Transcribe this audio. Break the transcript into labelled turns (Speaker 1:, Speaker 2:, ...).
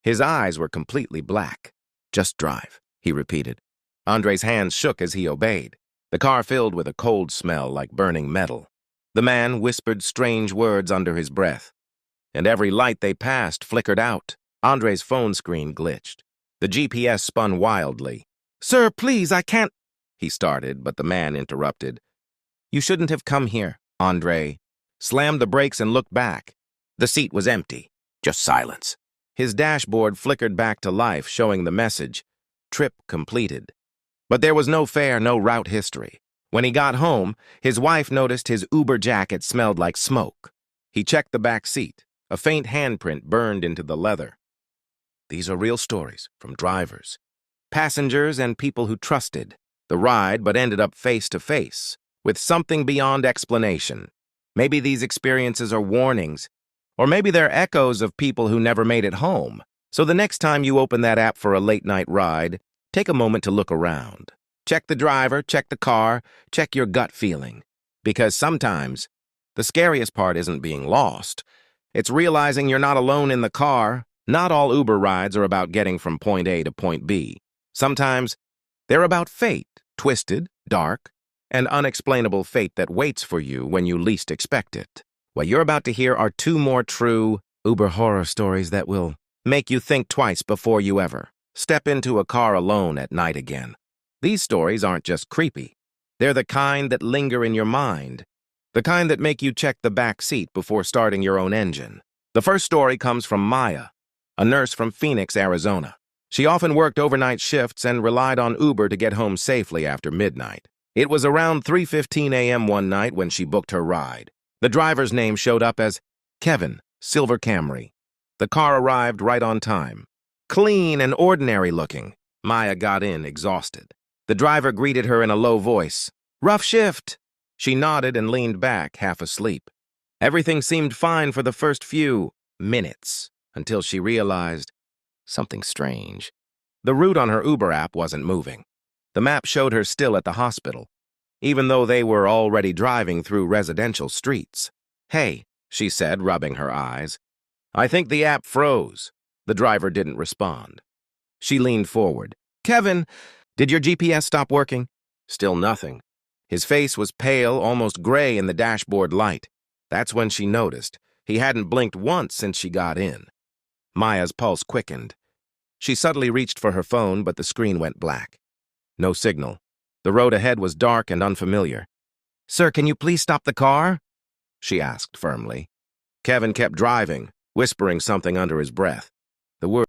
Speaker 1: His eyes were completely black. "Just drive," he repeated. Andre's hands shook as he obeyed. The car filled with a cold smell like burning metal. The man whispered strange words under his breath, and every light they passed flickered out. Andre's phone screen glitched. The GPS spun wildly. "Sir, please, I can't," he started, but the man interrupted. "You shouldn't have come here." Andre slammed the brakes and looked back. The seat was empty. Just silence. His dashboard flickered back to life, showing the message, "Trip completed." But there was no fare, no route history. When he got home, his wife noticed his Uber jacket smelled like smoke. He checked the back seat. A faint handprint burned into the leather. These are real stories from drivers, passengers, and people who trusted the ride but ended up face to face with something beyond explanation. Maybe these experiences are warnings, or maybe they're echoes of people who never made it home. So the next time you open that app for a late-night ride, take a moment to look around. Check the driver, check the car, check your gut feeling. Because sometimes the scariest part isn't being lost. It's realizing you're not alone in the car. Not all Uber rides are about getting from point A to point B. Sometimes they're about fate, twisted, dark, and unexplainable fate that waits for you when you least expect it. What you're about to hear are 2 more true Uber horror stories that will make you think twice before you ever step into a car alone at night again. These stories aren't just creepy. They're the kind that linger in your mind, the kind that make you check the back seat before starting your own engine. The first story comes from Maya, a nurse from Phoenix, Arizona. She often worked overnight shifts and relied on Uber to get home safely after midnight. It was around 3:15 a.m. one night when she booked her ride. The driver's name showed up as Kevin, silver Camry. The car arrived right on time. Clean and ordinary looking. Maya got in, exhausted. The driver greeted her in a low voice. "Rough shift." She nodded and leaned back, half asleep. Everything seemed fine for the first few minutes, until she realized something strange. The route on her Uber app wasn't moving. The map showed her still at the hospital, even though they were already driving through residential streets. "Hey," she said, rubbing her eyes. "I think the app froze." The driver didn't respond. She leaned forward. "Kevin, did your GPS stop working?" Still nothing. His face was pale, almost gray in the dashboard light. That's when she noticed. He hadn't blinked once since she got in. Maya's pulse quickened. She suddenly reached for her phone, but the screen went black. No signal. The road ahead was dark and unfamiliar. "Sir, can you please stop the car?" she asked firmly. Kevin kept driving, whispering something under his breath. The word